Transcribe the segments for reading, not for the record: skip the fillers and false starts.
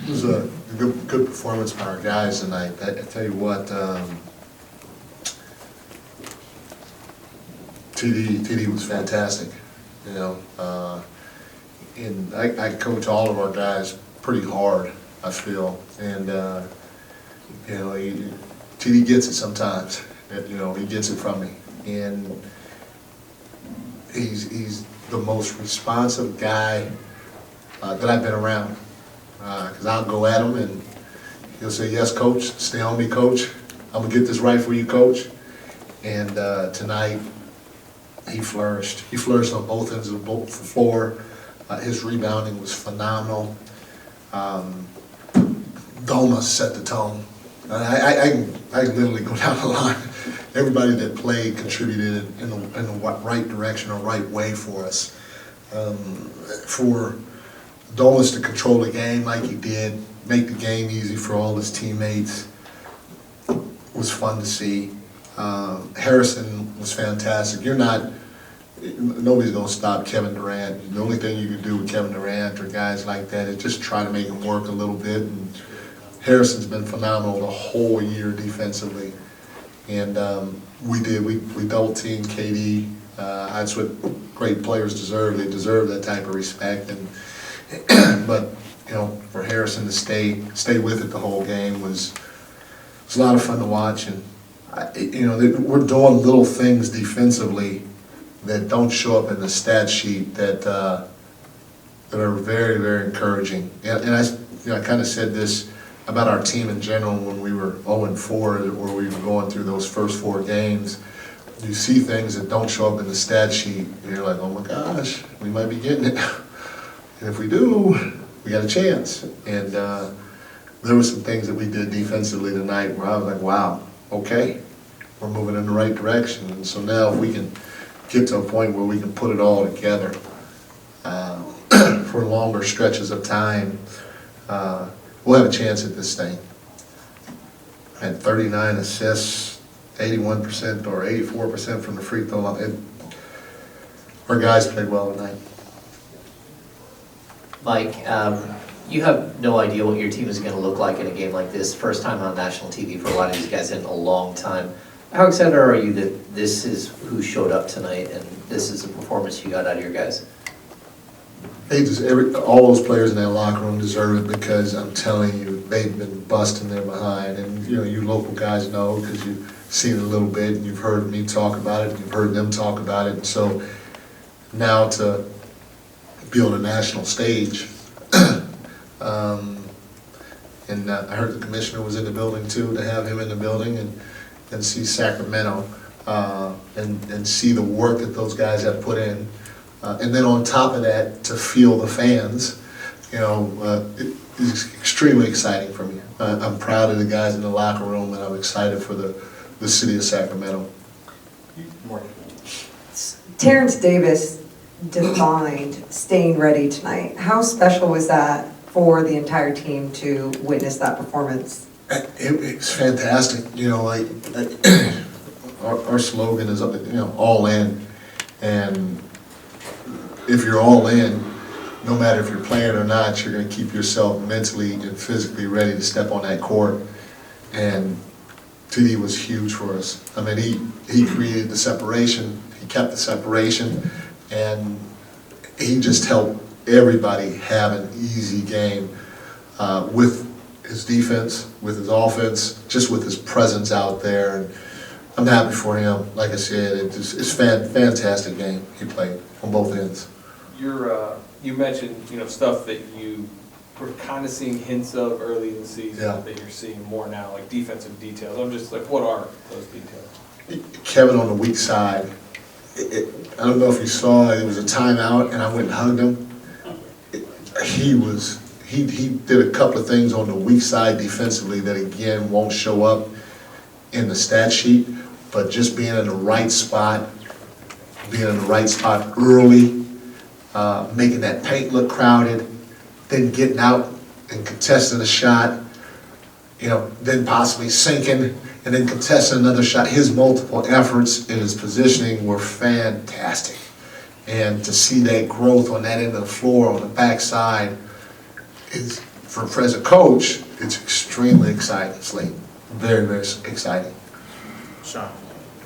It was a good performance by our guys tonight. I tell you what, TD was fantastic. You know, and I coach all of our guys pretty hard, I feel, and you know, TD gets it sometimes. You know, he gets it from me, and he's the most responsive guy that I've been around. Because I'll go at him and he'll say, "Yes, coach. Stay on me, coach. I'm gonna get this right for you, coach." And tonight, he flourished. He flourished on both ends of the floor. His rebounding was phenomenal. Doma set the tone. I literally go down the line. Everybody that played contributed in the right direction or right way for us. For Domas to control the game like he did, make the game easy for all his teammates, was fun to see. Harrison was fantastic. Nobody's going to stop Kevin Durant. The only thing you can do with Kevin Durant or guys like that is just try to make him work a little bit. And Harrison's been phenomenal the whole year defensively. And we double teamed KD. That's what great players deserve. They deserve that type of respect. But you know, for Harrison to stay with it the whole game was a lot of fun to watch. And you know, we're doing little things defensively that don't show up in the stat sheet that are very, very encouraging. And I kind of said this about our team in general when we were 0-4, or we were going through those first 4 games. You see things that don't show up in the stat sheet, and you're like, oh my gosh, we might be getting it. And if we do, we got a chance. And there were some things that we did defensively tonight where I was like, wow, okay, we're moving in the right direction. And so now if we can get to a point where we can put it all together for longer stretches of time, we'll have a chance at this thing. I had 39 assists, 81% or 84% from the free throw line. Our guys played well tonight. Mike, you have no idea what your team is going to look like in a game like this. First time on national TV for a lot of these guys in a long time. How excited are you that this is who showed up tonight and this is the performance you got out of your guys? All those players in that locker room deserve it, because I'm telling you, they've been busting their behind. And you know, you local guys know, because you've seen it a little bit and you've heard me talk about it and you've heard them talk about it. And so now to be on a national stage, and I heard the commissioner was in the building too, to have him in the building and see Sacramento and see the work that those guys have put in. And then on top of that, to feel the fans, you know, it's extremely exciting for me. I'm proud of the guys in the locker room, and I'm excited for the city of Sacramento. Terence Davis defined staying ready tonight. How special was that for the entire team to witness that performance? It's fantastic. You know, like our slogan is, you know, all in. And if you're all in, no matter if you're playing or not, you're going to keep yourself mentally and physically ready to step on that court. And TD was huge for us. I mean, he created the separation, he kept the separation, and he just helped everybody have an easy game with his defense, with his offense, just with his presence out there. And I'm happy for him. Like I said, it's a fantastic game he played on both ends. You mentioned, you know, stuff that you were kind of seeing hints of early in the season, yeah, that you're seeing more now, like defensive details. I'm just like, what are those details? Kevin on the weak side. I don't know if you saw it. It was a timeout, and I went and hugged him. He did a couple of things on the weak side defensively that again won't show up in the stat sheet, but just being in the right spot, early, making that paint look crowded, then getting out and contesting a shot, you know, then possibly sinking and then contesting another shot. His multiple efforts in his positioning were fantastic. And to see that growth on that end of the floor, on the backside, is for as a coach, it's extremely exciting, Slate. Very, very exciting. Sean,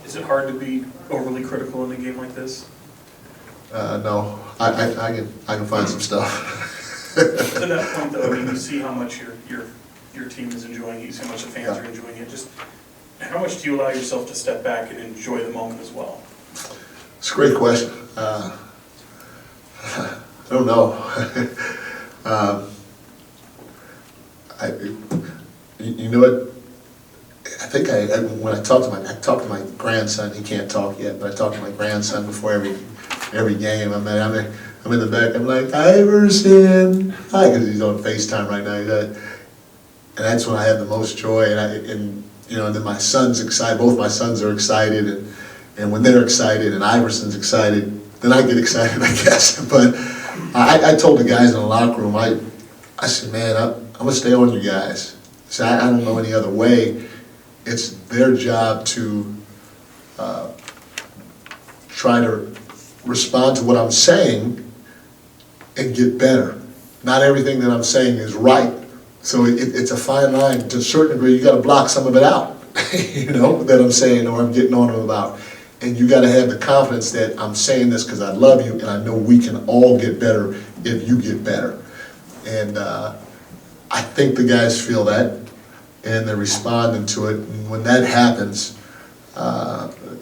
is it hard to be overly critical in a game like this? No, I can find some stuff. To that point, though, I mean, you see how much your team is enjoying it, you see how much the fans are enjoying it. Just how much do you allow yourself to step back and enjoy the moment as well? It's a great question. I don't know. You know what? I think when I talk to my grandson. He can't talk yet, but I talk to my grandson before every game. I'm in the back. I'm like, Iverson, hi, because he's on FaceTime right now. And that's when I have the most joy. And then my son's excited. Both my sons are excited, and when they're excited and Iverson's excited, then I get excited, I guess. But I told the guys in the locker room, I said, man, I'm gonna stay on you guys. So I don't know any other way. It's their job to try to respond to what I'm saying and get better. Not everything that I'm saying is right. So it's a fine line. To a certain degree, you got to block some of it out, that I'm saying or I'm getting on them about. And you got to have the confidence that I'm saying this because I love you and I know we can all get better if you get better. And I think the guys feel that and they're responding to it. And when that happens,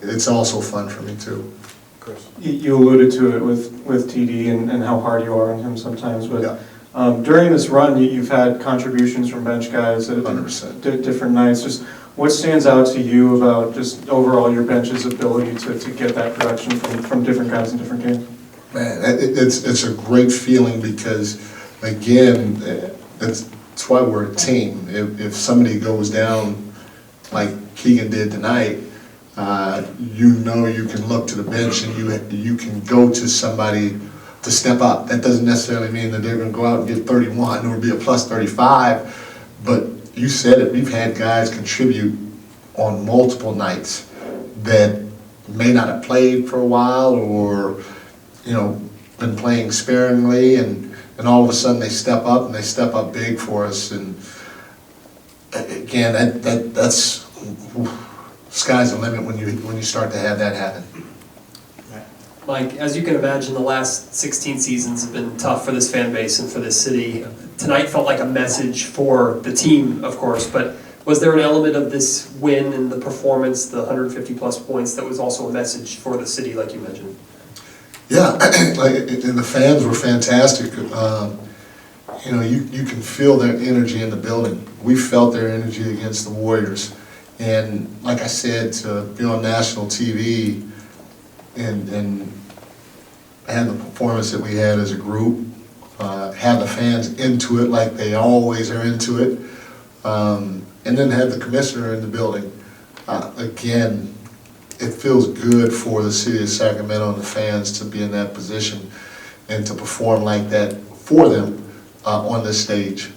it's also fun for me too. You alluded to it with TD and how hard you are on him sometimes, but Yeah. During this run, you've had contributions from bench guys at 100%. Different nights. Just what stands out to you about just overall your bench's ability to get that production from different guys in different games? Man, it's a great feeling because, again, that's why we're a team. If somebody goes down like Keegan did tonight, you can look to the bench and you can go to somebody to step up. That doesn't necessarily mean that they're going to go out and get 31 or be a plus 35, but you said it, we've had guys contribute on multiple nights that may not have played for a while or, been playing sparingly, and all of a sudden they step up and they step up big for us. And again, that's sky's the limit when you start to have that happen. Mike, as you can imagine, the last 16 seasons have been tough for this fan base and for this city. Tonight felt like a message for the team, of course, but was there an element of this win and the performance, the 150 plus points, that was also a message for the city, like you mentioned? Yeah, and the fans were fantastic. You can feel their energy in the building. We felt their energy against the Warriors. And like I said, to be on national TV and have the performance that we had as a group, have the fans into it like they always are into it, and then have the commissioner in the building. Again, it feels good for the city of Sacramento and the fans to be in that position and to perform like that for them on this stage.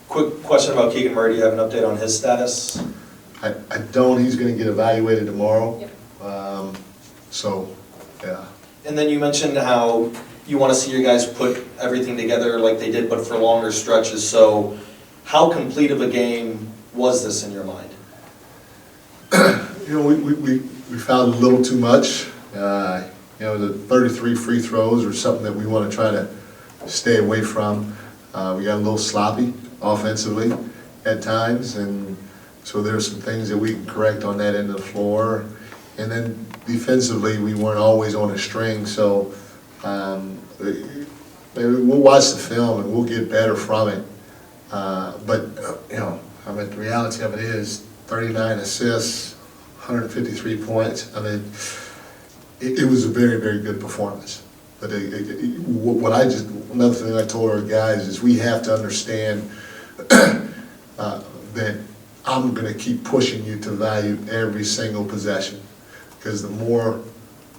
Quick question about Keegan Murray. Do you have an update on his status? I don't. He's going to get evaluated tomorrow. Yep. Yeah. And then you mentioned how you want to see your guys put everything together like they did, but for longer stretches. So how complete of a game was this in your mind? We found a little too much. The 33 free throws are something that we want to try to stay away from. We got a little sloppy offensively at times, and so there's some things that we can correct on that end of the floor. And then defensively, we weren't always on a string, so maybe we'll watch the film and we'll get better from it. The reality of it is 39 assists, 153 points. It was a very, very good performance. But another thing I told our guys is we have to understand that I'm going to keep pushing you to value every single possession, because the more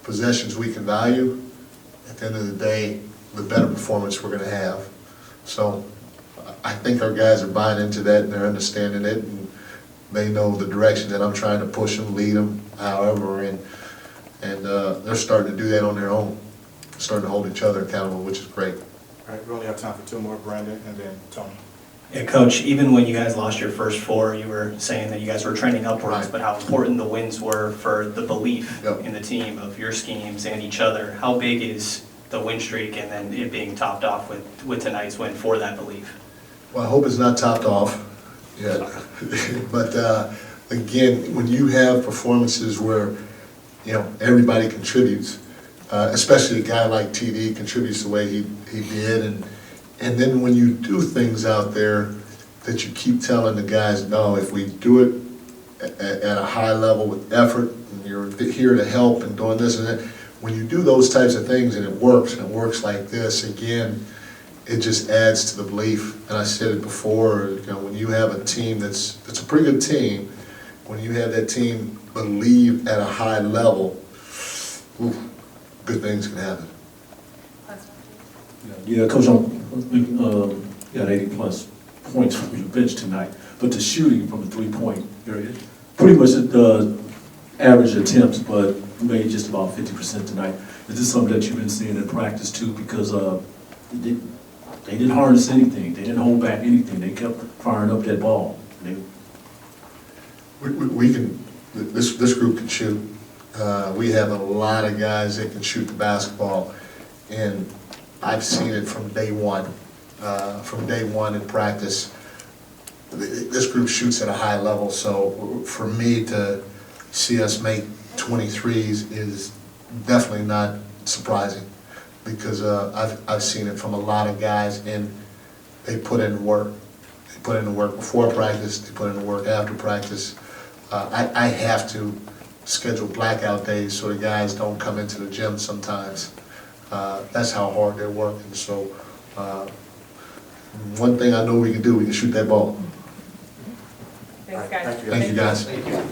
possessions we can value, at the end of the day, the better performance we're going to have. So I think our guys are buying into that and they're understanding it, and they know the direction that I'm trying to push them, lead them, however, and they're starting to do that on their own, starting to hold each other accountable, which is great. All right, we only have time for two more, Brandon and then Tony. Yeah, Coach, even when you guys lost your first four, you were saying that you guys were trending upwards, Right. but how important the wins were for the belief Yep. in the team of your schemes and each other. How big is the win streak and then it being topped off with tonight's win for that belief? Well, I hope it's not topped off yet. But again, when you have performances where, everybody contributes, especially a guy like TD contributes the way he did, and then when you do things out there that you keep telling the guys, no, if we do it at a high level with effort, and you're here to help and doing this and that, when you do those types of things and it works like this, again, it just adds to the belief. And I said it before, when you have a team that's a pretty good team, when you have that team believe at a high level, good things can happen. Yeah, Coach, we got 80-plus points from your bench tonight, but the shooting from the three-point area, pretty much the average attempts, but made just about 50% tonight. Is this something that you've been seeing in practice too? Because they didn't harness anything, they didn't hold back anything, they kept firing up that ball. We can, this group can shoot. We have a lot of guys that can shoot the basketball, and I've seen it from day one. From day one in practice, this group shoots at a high level, so for me to see us make 23s is definitely not surprising, because I've seen it from a lot of guys, and they put in work. They put in the work before practice, they put in the work after practice. I have to schedule blackout days so the guys don't come into the gym sometimes. That's how hard they're working. So one thing I know we can do, we can shoot that ball. Thanks, guys. Thank you, guys. Thank you.